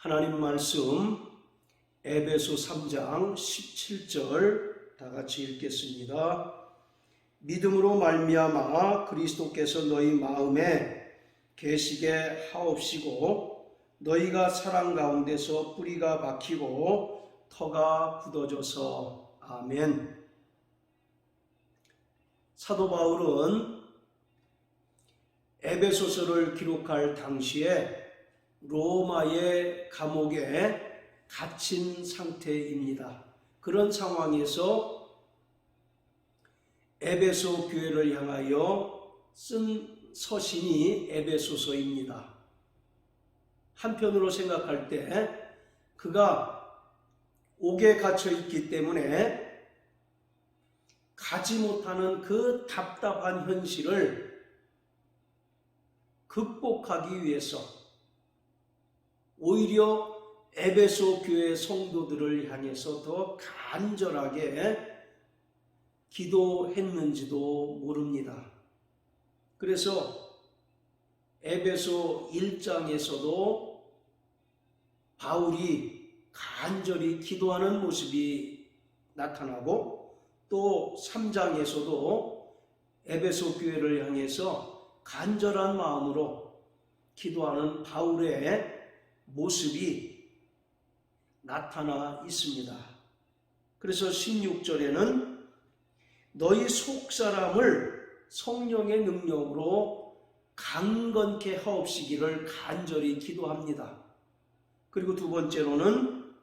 하나님 말씀 에베소 3장 17절 다 같이 읽겠습니다. 믿음으로 말미암아 그리스도께서 너희 마음에 계시게 하옵시고 너희가 사랑 가운데서 뿌리가 박히고 터가 굳어져서. 아멘. 사도 바울은 에베소서를 기록할 당시에 로마의 감옥에 갇힌 상태입니다. 그런 상황에서 에베소 교회를 향하여 쓴 서신이 에베소서입니다. 한편으로 생각할 때 그가 옥에 갇혀 있기 때문에 가지 못하는 그 답답한 현실을 극복하기 위해서 오히려 에베소 교회 성도들을 향해서 더 간절하게 기도했는지도 모릅니다. 그래서 에베소 1장에서도 바울이 간절히 기도하는 모습이 나타나고 또 3장에서도 에베소 교회를 향해서 간절한 마음으로 기도하는 바울의 모습이 나타나 있습니다. 그래서 16절에는 너희 속사람을 성령의 능력으로 강건케 하옵시기를 간절히 기도합니다. 그리고 두 번째로는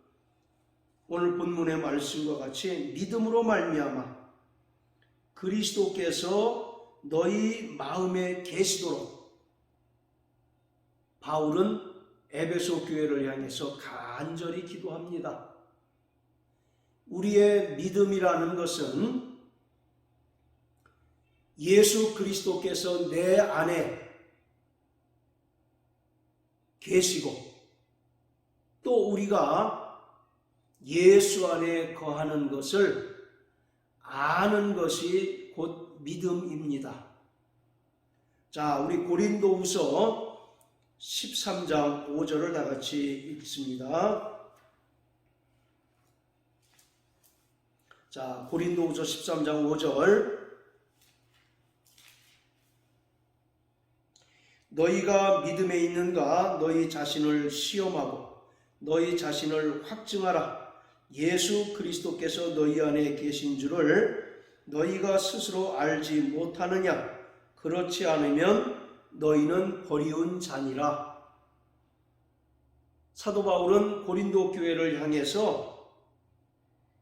오늘 본문의 말씀과 같이 믿음으로 말미암아 그리스도께서 너희 마음에 계시도록 바울은 에베소 교회를 향해서 간절히 기도합니다. 우리의 믿음이라는 것은 예수 그리스도께서 내 안에 계시고 또 우리가 예수 안에 거하는 것을 아는 것이 곧 믿음입니다. 자, 우리 고린도후서 13장 5절을 다 같이 읽습니다. 자, 고린도후서 13장 5절. 너희가 믿음에 있는가 너희 자신을 시험하고 너희 자신을 확증하라. 예수 그리스도께서 너희 안에 계신 줄을 너희가 스스로 알지 못하느냐. 그렇지 않으면 너희는 버리운 자니라. 사도 바울은 고린도 교회를 향해서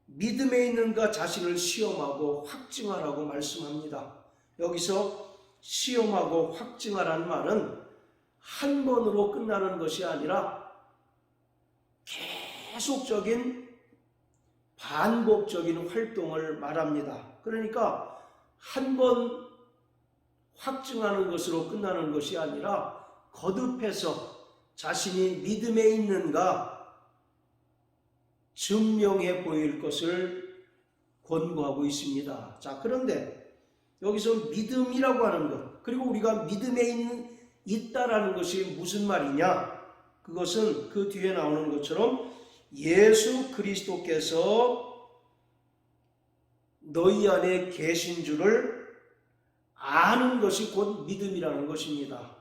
믿음에 있는가 자신을 시험하고 확증하라고 말씀합니다. 여기서 시험하고 확증하라는 말은 한 번으로 끝나는 것이 아니라 계속적인 반복적인 활동을 말합니다. 그러니까 한 번 확증하는 것으로 끝나는 것이 아니라 거듭해서 자신이 믿음에 있는가 증명해 보일 것을 권고하고 있습니다. 자, 그런데 여기서 믿음이라고 하는 것, 그리고 우리가 믿음에 있다라는 것이 무슨 말이냐? 그것은 그 뒤에 나오는 것처럼 예수 그리스도께서 너희 안에 계신 줄을 아는 것이 곧 믿음이라는 것입니다.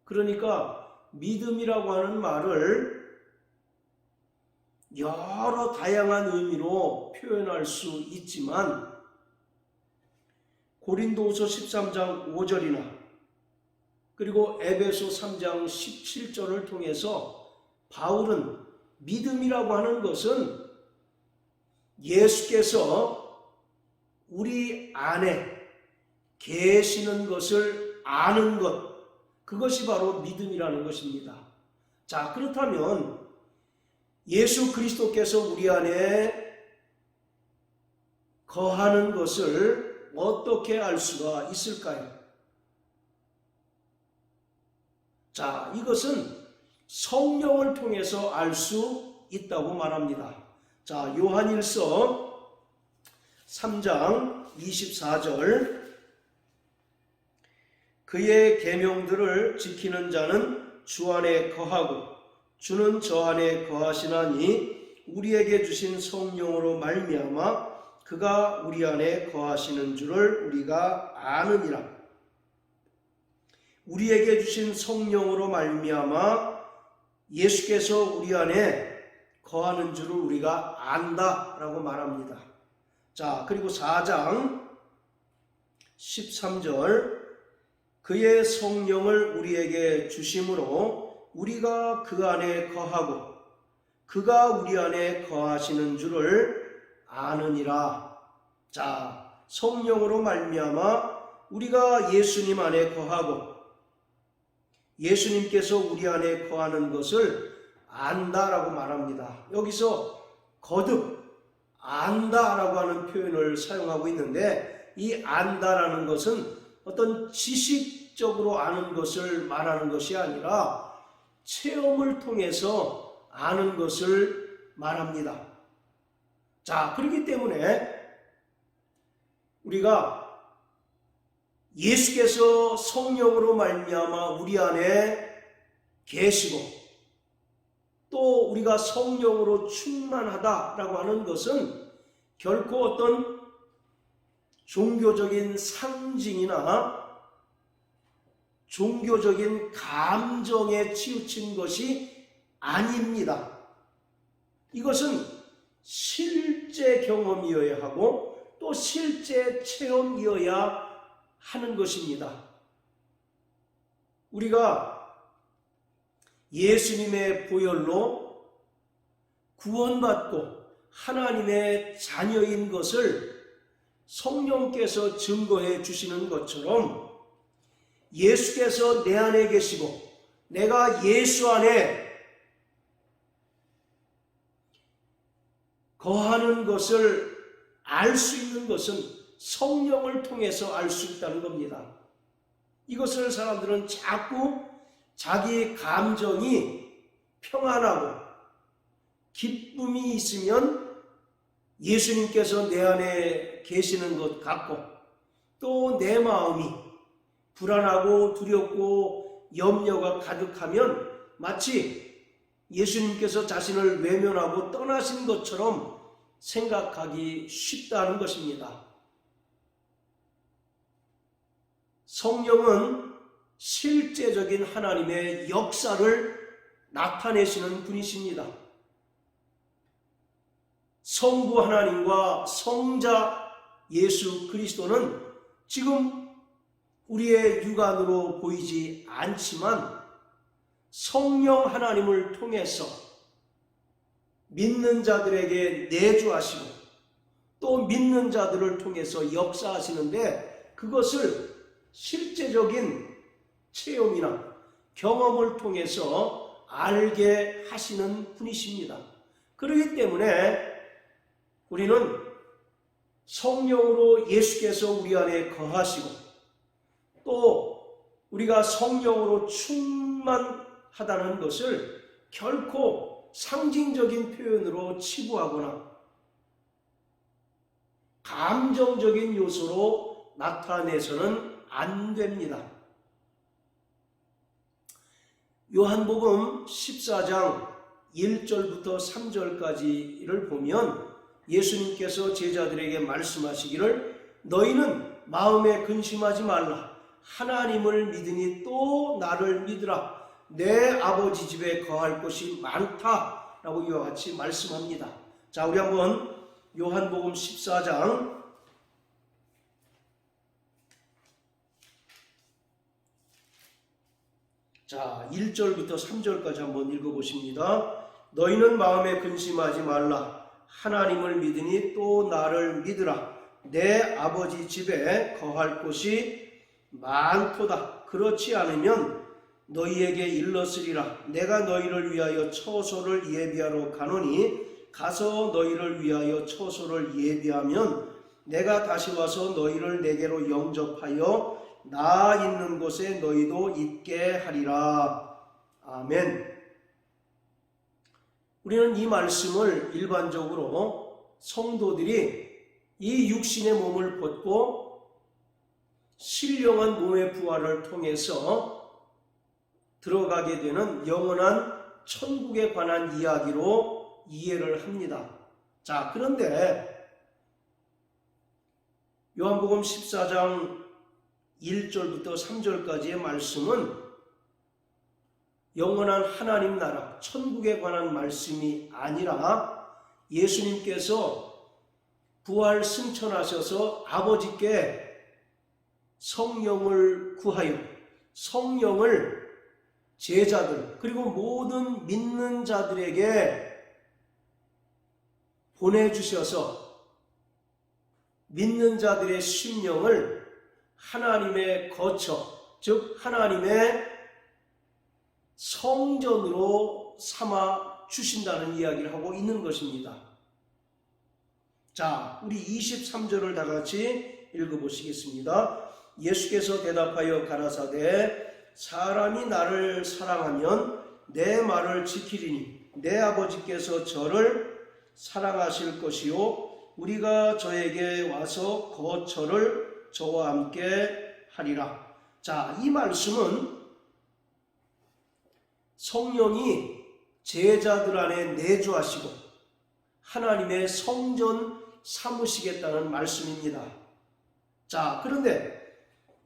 그러니까 믿음이라고 하는 말을 여러 다양한 의미로 표현할 수 있지만 고린도후서 13장 5절이나 그리고 에베소 3장 17절을 통해서 바울은 믿음이라고 하는 것은 예수께서 우리 안에 계시는 것을 아는 것, 그것이 바로 믿음이라는 것입니다. 자, 그렇다면 예수 그리스도께서 우리 안에 거하는 것을 어떻게 알 수가 있을까요? 자, 이것은 성령을 통해서 알 수 있다고 말합니다. 자, 요한일서 3장 24절. 그의 계명들을 지키는 자는 주 안에 거하고 주는 저 안에 거하시나니 우리에게 주신 성령으로 말미암아 그가 우리 안에 거하시는 줄을 우리가 아느니라. 우리에게 주신 성령으로 말미암아 예수께서 우리 안에 거하는 줄을 우리가 안다라고 말합니다. 자, 그리고 4장 13절 그의 성령을 우리에게 주심으로 우리가 그 안에 거하고 그가 우리 안에 거하시는 줄을 아느니라. 자, 성령으로 말미암아 우리가 예수님 안에 거하고 예수님께서 우리 안에 거하는 것을 안다라고 말합니다. 여기서 거듭 안다라고 하는 표현을 사용하고 있는데, 이 안다라는 것은 어떤 지식적으로 아는 것을 말하는 것이 아니라 체험을 통해서 아는 것을 말합니다. 자, 그렇기 때문에 우리가 예수께서 성령으로 말미암아 우리 안에 계시고 또 우리가 성령으로 충만하다라고 하는 것은 결코 어떤 종교적인 상징이나 종교적인 감정에 치우친 것이 아닙니다. 이것은 실제 경험이어야 하고 또 실제 체험이어야 하는 것입니다. 우리가 예수님의 보혈로 구원받고 하나님의 자녀인 것을 성령께서 증거해 주시는 것처럼 예수께서 내 안에 계시고 내가 예수 안에 거하는 것을 알 수 있는 것은 성령을 통해서 알 수 있다는 겁니다. 이것을 사람들은 자꾸 자기 감정이 평안하고 기쁨이 있으면 예수님께서 내 안에 계시는 것 같고 또 내 마음이 불안하고 두렵고 염려가 가득하면 마치 예수님께서 자신을 외면하고 떠나신 것처럼 생각하기 쉽다는 것입니다. 성령은 실제적인 하나님의 역사를 나타내시는 분이십니다. 성부 하나님과 성자 예수 그리스도는 지금 우리의 육안으로 보이지 않지만 성령 하나님을 통해서 믿는 자들에게 내주하시고 또 믿는 자들을 통해서 역사하시는데, 그것을 실제적인 체험이나 경험을 통해서 알게 하시는 분이십니다. 그렇기 때문에 우리는 성령으로 예수께서 우리 안에 거하시고 또 우리가 성령으로 충만하다는 것을 결코 상징적인 표현으로 치부하거나 감정적인 요소로 나타내서는 안 됩니다. 요한복음 14장 1절부터 3절까지를 보면 예수님께서 제자들에게 말씀하시기를 너희는 마음에 근심하지 말라. 하나님을 믿으니 또 나를 믿으라. 내 아버지 집에 거할 곳이 많다라고 이와 같이 말씀합니다. 자, 우리 한번 요한복음 14장 자 1절부터 3절까지 한번 읽어보십니다. 너희는 마음에 근심하지 말라. 하나님을 믿으니 또 나를 믿으라. 내 아버지 집에 거할 곳이 많도다. 그렇지 않으면 너희에게 일렀으리라. 내가 너희를 위하여 처소를 예비하러 가노니 가서 너희를 위하여 처소를 예비하면 내가 다시 와서 너희를 내게로 영접하여 나 있는 곳에 너희도 있게 하리라. 아멘. 우리는 이 말씀을 일반적으로 성도들이 이 육신의 몸을 벗고 신령한 몸의 부활을 통해서 들어가게 되는 영원한 천국에 관한 이야기로 이해를 합니다. 자, 그런데 요한복음 14장 1절부터 3절까지의 말씀은 영원한 하나님 나라, 천국에 관한 말씀이 아니라 예수님께서 부활 승천하셔서 아버지께 성령을 구하여 성령을 제자들 그리고 모든 믿는 자들에게 보내주셔서 믿는 자들의 심령을 하나님의 거처, 즉 하나님의 성전으로 삼아 주신다는 이야기를 하고 있는 것입니다. 자, 우리 23절을 다 같이 읽어보시겠습니다. 예수께서 대답하여 가라사대 사람이 나를 사랑하면 내 말을 지키리니 내 아버지께서 저를 사랑하실 것이요 우리가 저에게 와서 거처를 저와 함께 하리라. 자, 이 말씀은 성령이 제자들 안에 내주하시고 하나님의 성전 삼으시겠다는 말씀입니다. 자, 그런데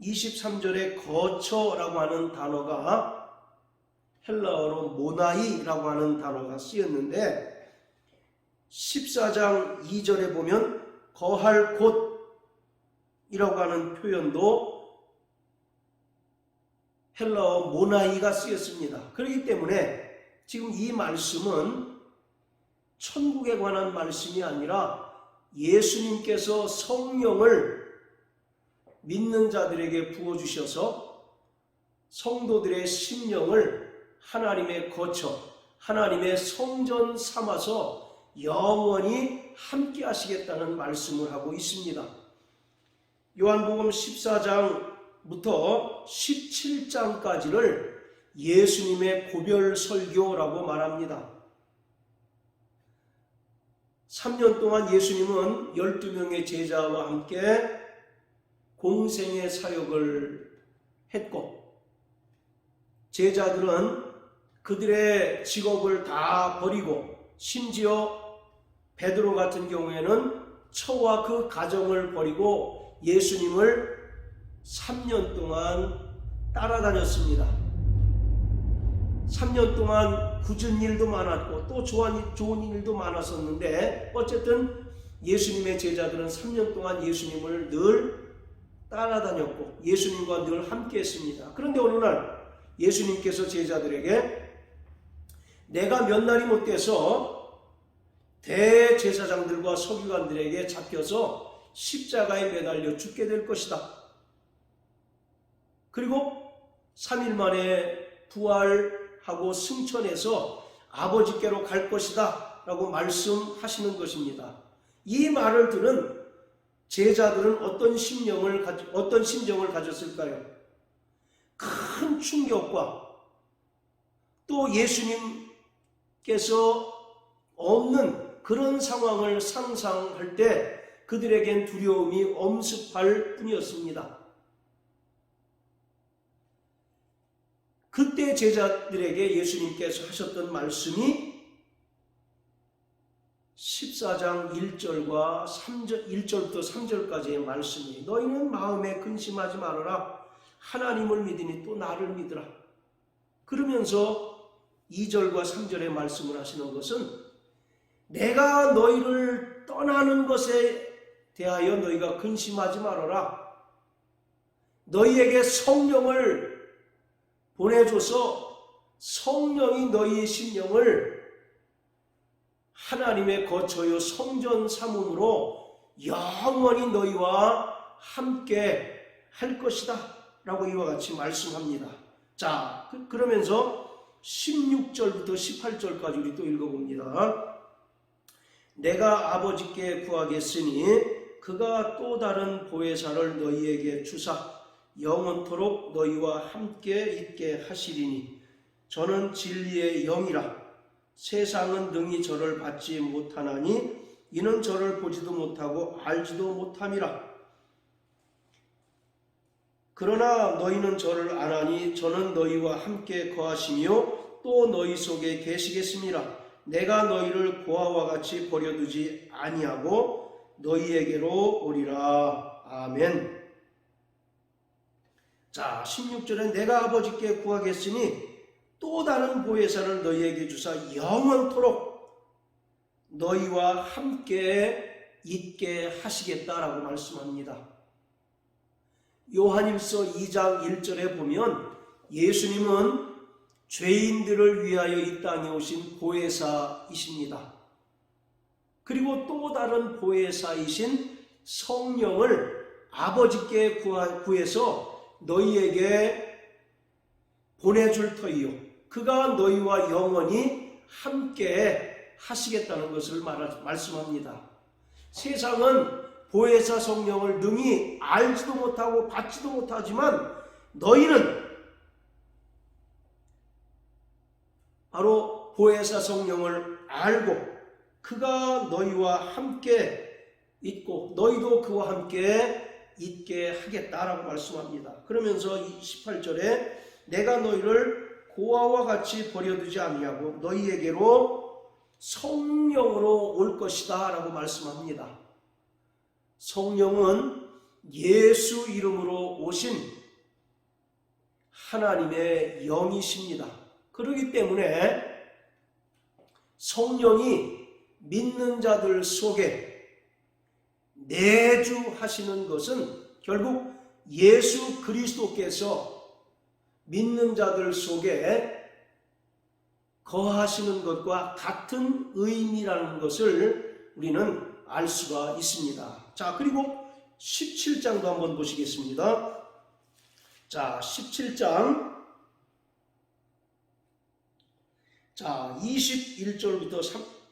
23절에 거처라고 하는 단어가 헬라어로 모나이라고 하는 단어가 쓰였는데 14장 2절에 보면 거할 곳이라고 하는 표현도 헬라어 모나이가 쓰였습니다. 그렇기 때문에 지금 이 말씀은 천국에 관한 말씀이 아니라 예수님께서 성령을 믿는 자들에게 부어주셔서 성도들의 심령을 하나님의 거처, 하나님의 성전 삼아서 영원히 함께 하시겠다는 말씀을 하고 있습니다. 요한복음 14장부터 17장까지를 예수님의 고별 설교라고 말합니다. 3년 동안 예수님은 12명의 제자와 함께 공생의 사역을 했고 제자들은 그들의 직업을 다 버리고 심지어 베드로 같은 경우에는 처와 그 가정을 버리고 예수님을 3년 동안 따라다녔습니다. 3년 동안 굳은 일도 많았고 또 좋은 일도 많았었는데 어쨌든 예수님의 제자들은 3년 동안 예수님을 늘 따라다녔고 예수님과 늘 함께 했습니다. 그런데 어느 날 예수님께서 제자들에게 내가 몇 날이 못 돼서 대제사장들과 서기관들에게 잡혀서 십자가에 매달려 죽게 될 것이다. 그리고 3일 만에 부활하고 승천해서 아버지께로 갈 것이다 라고 말씀하시는 것입니다. 이 말을 들은 제자들은 어떤 심정을 가졌을까요? 큰 충격과 또 예수님께서 없는 그런 상황을 상상할 때 그들에겐 두려움이 엄습할 뿐이었습니다. 그때 제자들에게 예수님께서 하셨던 말씀이 14장 1절부터 3절까지의 말씀이 너희는 마음에 근심하지 말아라. 하나님을 믿으니 또 나를 믿으라. 그러면서 2절과 3절의 말씀을 하시는 것은 내가 너희를 떠나는 것에 대하여 너희가 근심하지 말아라. 너희에게 성령을 보내줘서 성령이 너희의 심령을 하나님의 거처요 성전 삼음으로 영원히 너희와 함께 할 것이다 라고 이와 같이 말씀합니다. 자, 그러면서 16절부터 18절까지 우리 또 읽어봅니다. 내가 아버지께 구하겠으니 그가 또 다른 보혜사를 너희에게 주사 영원토록 너희와 함께 있게 하시리니 저는 진리의 영이라. 세상은 능히 저를 받지 못하나니 이는 저를 보지도 못하고 알지도 못함이라. 그러나 너희는 저를 아나니 저는 너희와 함께 거하시며 또 너희 속에 계시겠습니다. 내가 너희를 고아와 같이 버려두지 아니하고 너희에게로 오리라. 아멘. 자, 16절에 내가 아버지께 구하겠으니 또 다른 보혜사를 너희에게 주사 영원토록 너희와 함께 있게 하시겠다라고 말씀합니다. 요한일서 2장 1절에 보면 예수님은 죄인들을 위하여 이 땅에 오신 보혜사이십니다. 그리고 또 다른 보혜사이신 성령을 아버지께 구해서 너희에게 보내줄 터이요 그가 너희와 영원히 함께 하시겠다는 것을 말씀합니다. 세상은 보혜사 성령을 능히 알지도 못하고 받지도 못하지만 너희는 바로 보혜사 성령을 알고 그가 너희와 함께 있고 너희도 그와 함께 있게 하겠다라고 말씀합니다. 그러면서 18절에 내가 너희를 고아와 같이 버려두지 아니하고 너희에게로 성령으로 올 것이다 라고 말씀합니다. 성령은 예수 이름으로 오신 하나님의 영이십니다. 그렇기 때문에 성령이 믿는 자들 속에 내주하시는 것은 결국 예수 그리스도께서 믿는 자들 속에 거하시는 것과 같은 의미라는 것을 우리는 알 수가 있습니다. 자, 그리고 17장도 한번 보시겠습니다. 자, 17장 21절부터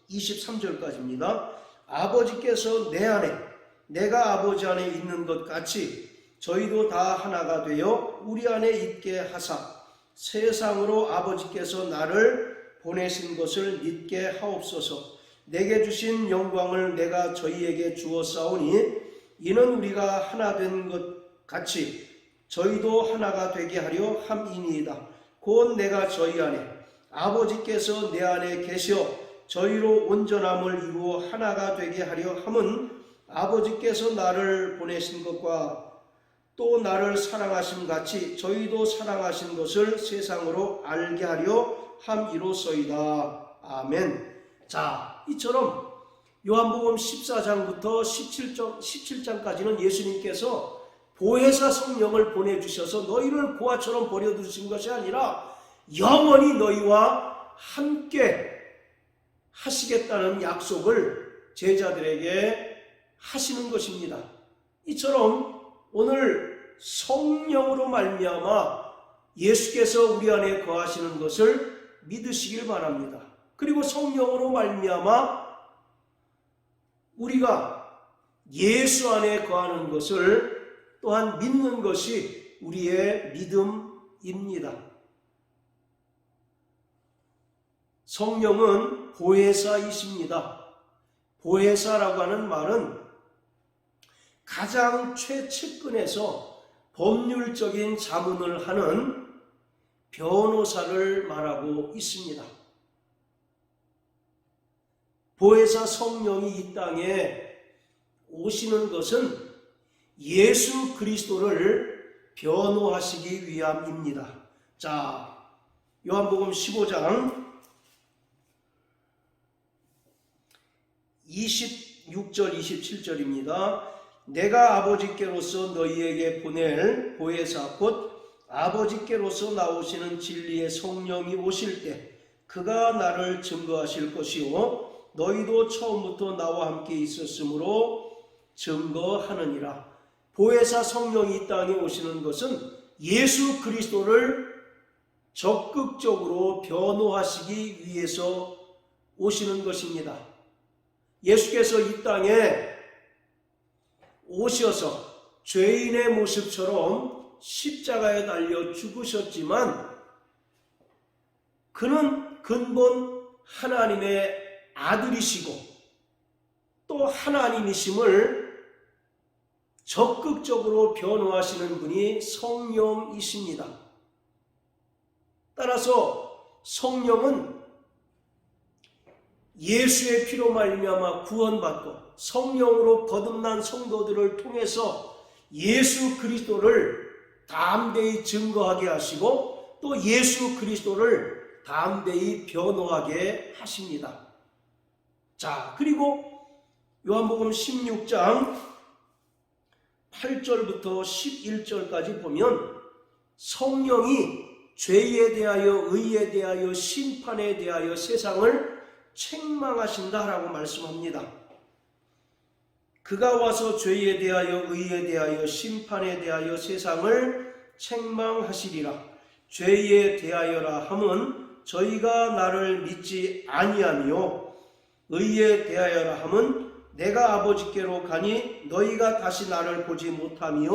23절까지입니다. 아버지께서 내 안에 내가 아버지 안에 있는 것 같이 저희도 다 하나가 되어 우리 안에 있게 하사 세상으로 아버지께서 나를 보내신 것을 믿게 하옵소서. 내게 주신 영광을 내가 저희에게 주었사오니 이는 우리가 하나 된 것 같이 저희도 하나가 되게 하려 함이니이다. 곧 내가 저희 안에 아버지께서 내 안에 계시어 저희로 온전함을 이루어 하나가 되게 하려 함은 아버지께서 나를 보내신 것과 또 나를 사랑하심 같이 저희도 사랑하신 것을 세상으로 알게 하려 함이로소이다. 아멘. 자, 이처럼 요한복음 14장부터 17장까지는 예수님께서 보혜사 성령을 보내주셔서 너희를 고아처럼 버려두신 것이 아니라 영원히 너희와 함께 하시겠다는 약속을 제자들에게 하시는 것입니다. 이처럼 오늘 성령으로 말미암아 예수께서 우리 안에 거하시는 것을 믿으시길 바랍니다. 그리고 성령으로 말미암아 우리가 예수 안에 거하는 것을 또한 믿는 것이 우리의 믿음입니다. 성령은 보혜사이십니다. 보혜사라고 하는 말은 가장 최측근에서 법률적인 자문을 하는 변호사를 말하고 있습니다. 보혜사 성령이 이 땅에 오시는 것은 예수 그리스도를 변호하시기 위함입니다. 자, 요한복음 15장 26절 27절입니다. 내가 아버지께로서 너희에게 보낼 보혜사 곧 아버지께로서 나오시는 진리의 성령이 오실 때 그가 나를 증거하실 것이요 너희도 처음부터 나와 함께 있었으므로 증거하느니라. 보혜사 성령이 이 땅에 오시는 것은 예수 그리스도를 적극적으로 변호하시기 위해서 오시는 것입니다. 예수께서 이 땅에 오셔서 죄인의 모습처럼 십자가에 달려 죽으셨지만 그는 근본 하나님의 아들이시고 또 하나님이심을 적극적으로 변호하시는 분이 성령이십니다. 따라서 성령은 예수의 피로 말미암아 구원받고 성령으로 거듭난 성도들을 통해서 예수 그리스도를 담대히 증거하게 하시고 또 예수 그리스도를 담대히 변호하게 하십니다. 자, 그리고 요한복음 16장 8절부터 11절까지 보면 성령이 죄에 대하여 의에 대하여 심판에 대하여 세상을 책망하신다라고 말씀합니다. 그가 와서 죄에 대하여 의에 대하여 심판에 대하여 세상을 책망하시리라. 죄에 대하여라 함은 저희가 나를 믿지 아니하며 의에 대하여라 함은 내가 아버지께로 가니 너희가 다시 나를 보지 못하며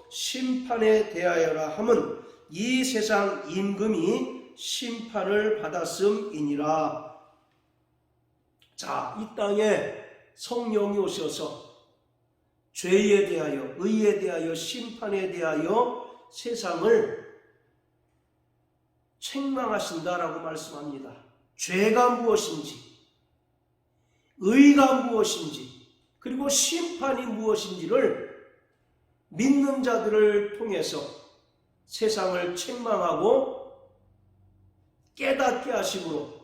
심판에 대하여라 함은 이 세상 임금이 심판을 받았음이니라. 자, 이 땅에 성령이 오셔서 죄에 대하여 의에 대하여 심판에 대하여 세상을 책망하신다라고 말씀합니다. 죄가 무엇인지 의가 무엇인지 그리고 심판이 무엇인지를 믿는 자들을 통해서 세상을 책망하고 깨닫게 하심으로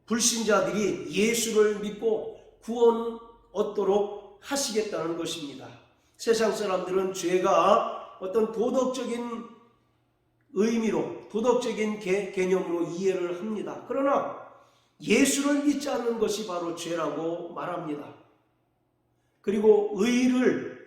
불신자들이 예수를 믿고 구원 얻도록 하시겠다는 것입니다. 세상 사람들은 죄가 어떤 도덕적인 의미로 도덕적인 개념으로 이해를 합니다. 그러나 예수를 믿지 않는 것이 바로 죄라고 말합니다. 그리고 의를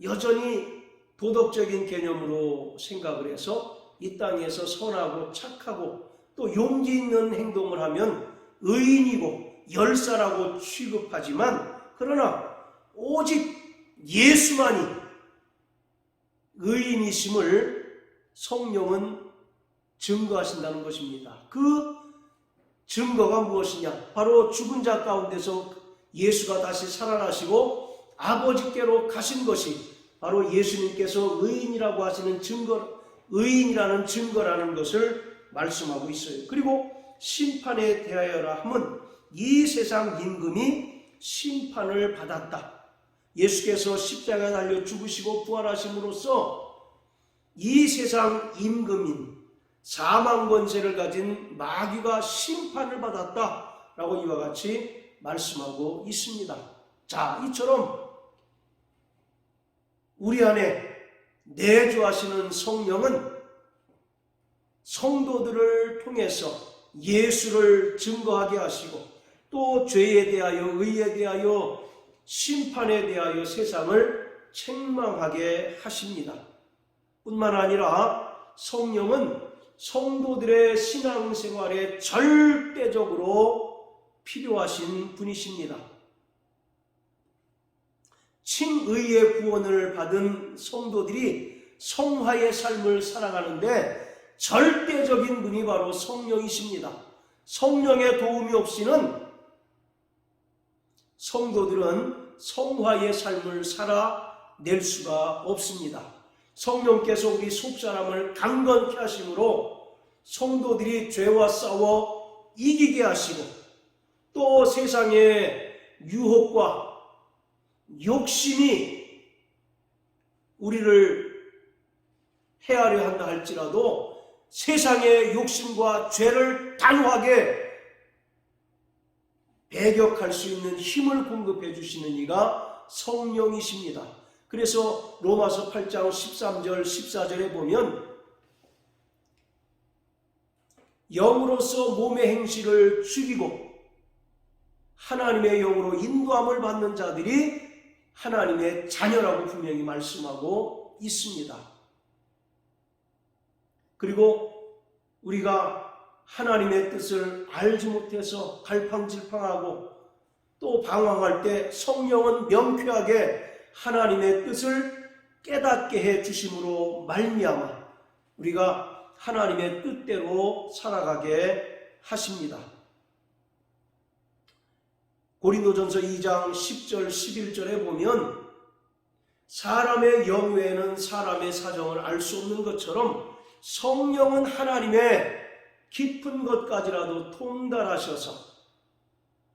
여전히 도덕적인 개념으로 생각을 해서 이 땅에서 선하고 착하고 또 용기 있는 행동을 하면 의인이고 열사라고 취급하지만 그러나 오직 예수만이 의인이심을 성령은 증거하신다는 것입니다. 그 증거가 무엇이냐? 바로 죽은 자 가운데서 예수가 다시 살아나시고 아버지께로 가신 것이 바로 예수님께서 의인이라고 하시는 증거, 의인이라는 증거라는 것을 말씀하고 있어요. 그리고 심판에 대하여라 함은 이 세상 임금이 심판을 받았다. 예수께서 십자가에 달려 죽으시고 부활하심으로써 이 세상 임금인 사망 권세를 가진 마귀가 심판을 받았다라고 이와 같이 말씀하고 있습니다. 자, 이처럼 우리 안에 내주하시는 성령은 성도들을 통해서 예수를 증거하게 하시고 또 죄에 대하여 의에 대하여 심판에 대하여 세상을 책망하게 하십니다. 뿐만 아니라 성령은 성도들의 신앙생활에 절대적으로 필요하신 분이십니다. 칭의의 구원을 받은 성도들이 성화의 삶을 살아가는데 절대적인 분이 바로 성령이십니다. 성령의 도움이 없이는 성도들은 성화의 삶을 살아낼 수가 없습니다. 성령께서 우리 속사람을 강건케 하심으로 성도들이 죄와 싸워 이기게 하시고 또 세상의 유혹과 욕심이 우리를 해하려 한다 할지라도 세상의 욕심과 죄를 단호하게 배격할 수 있는 힘을 공급해 주시는 이가 성령이십니다. 그래서 로마서 8장 13절 14절에 보면 영으로서 몸의 행실을 죽이고 하나님의 영으로 인도함을 받는 자들이 하나님의 자녀라고 분명히 말씀하고 있습니다. 그리고 우리가 하나님의 뜻을 알지 못해서 갈팡질팡하고 또 방황할 때 성령은 명쾌하게 하나님의 뜻을 깨닫게 해 주심으로 말미암아 우리가 하나님의 뜻대로 살아가게 하십니다. 고린도전서 2장 10절 11절에 보면 사람의 영 외에는 사람의 사정을 알 수 없는 것처럼 성령은 하나님의 깊은 것까지라도 통달하셔서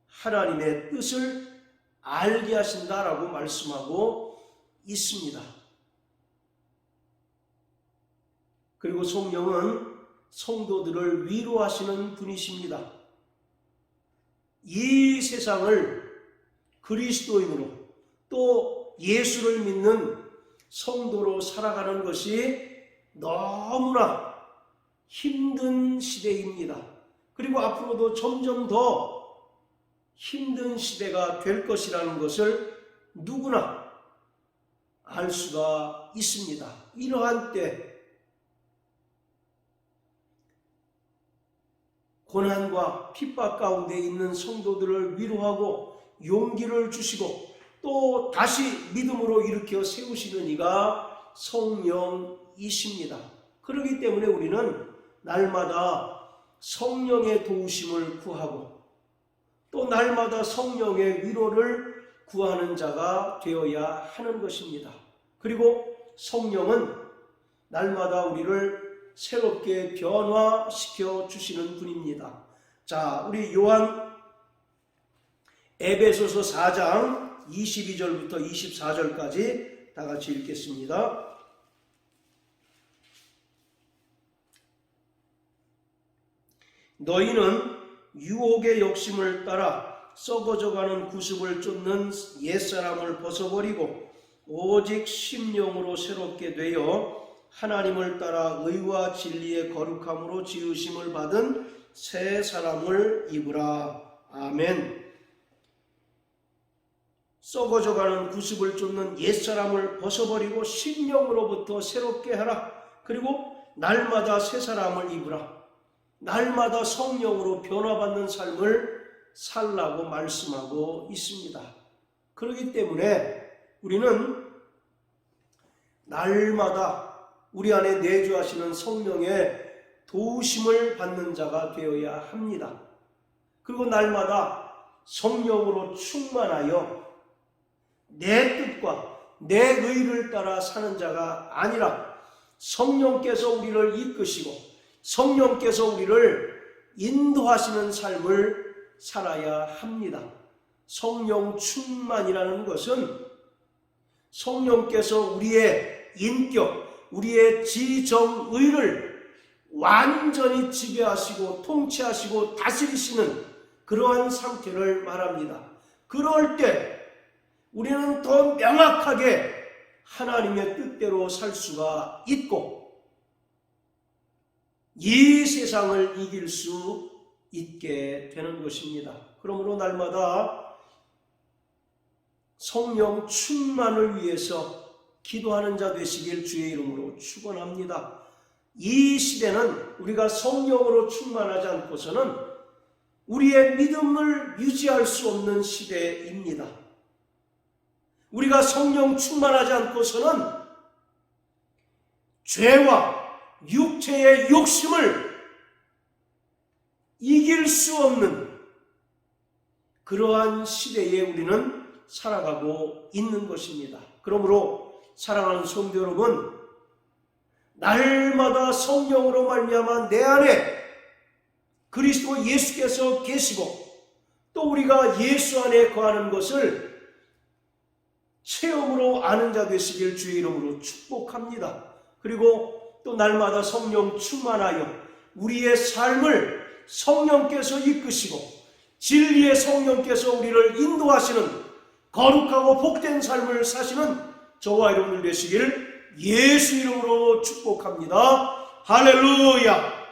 하나님의 뜻을 알게 하신다라고 말씀하고 있습니다. 그리고 성령은 성도들을 위로하시는 분이십니다. 이 세상을 그리스도인으로 또 예수를 믿는 성도로 살아가는 것이 너무나 힘든 시대입니다. 그리고 앞으로도 점점 더 힘든 시대가 될 것이라는 것을 누구나 알 수가 있습니다. 이러한 때 고난과 핍박 가운데 있는 성도들을 위로하고 용기를 주시고 또 다시 믿음으로 일으켜 세우시는 이가 성령이십니다. 그렇기 때문에 우리는 날마다 성령의 도우심을 구하고 또 날마다 성령의 위로를 구하는 자가 되어야 하는 것입니다. 그리고 성령은 날마다 우리를 새롭게 변화시켜 주시는 분입니다. 자, 우리 요한 에베소서 4장 22절부터 24절까지 다 같이 읽겠습니다. 너희는 유혹의 욕심을 따라 썩어져가는 구습을 쫓는 옛사람을 벗어버리고 오직 심령으로 새롭게 되어 하나님을 따라 의와 진리의 거룩함으로 지으심을 받은 새 사람을 입으라. 아멘. 썩어져가는 구습을 쫓는 옛사람을 벗어버리고 심령으로부터 새롭게 하라. 그리고 날마다 새 사람을 입으라. 날마다 성령으로 변화받는 삶을 살라고 말씀하고 있습니다. 그렇기 때문에 우리는 날마다 우리 안에 내주하시는 성령의 도우심을 받는 자가 되어야 합니다. 그리고 날마다 성령으로 충만하여 내 뜻과 내 의를 따라 사는 자가 아니라 성령께서 우리를 이끄시고 성령께서 우리를 인도하시는 삶을 살아야 합니다. 성령 충만이라는 것은 성령께서 우리의 인격, 우리의 지정의를 완전히 지배하시고 통치하시고 다스리시는 그러한 상태를 말합니다. 그럴 때 우리는 더 명확하게 하나님의 뜻대로 살 수가 있고 이 세상을 이길 수 있게 되는 것입니다. 그러므로 날마다 성령 충만을 위해서 기도하는 자 되시길 주의 이름으로 축원합니다. 이 시대는 우리가 성령으로 충만하지 않고서는 우리의 믿음을 유지할 수 없는 시대입니다. 우리가 성령 충만하지 않고서는 죄와 육체의 욕심을 이길 수 없는 그러한 시대에 우리는 살아가고 있는 것입니다. 그러므로 사랑하는 성도 여러분, 날마다 성령으로 말미암아 내 안에 그리스도 예수께서 계시고 또 우리가 예수 안에 거하는 것을 체험으로 아는 자 되시길 주의 이름으로 축복합니다. 그리고 또 날마다 성령 충만하여 우리의 삶을 성령께서 이끄시고 진리의 성령께서 우리를 인도하시는 거룩하고 복된 삶을 사시는 저와 여러분들 되시기를 예수 이름으로 축복합니다. 할렐루야.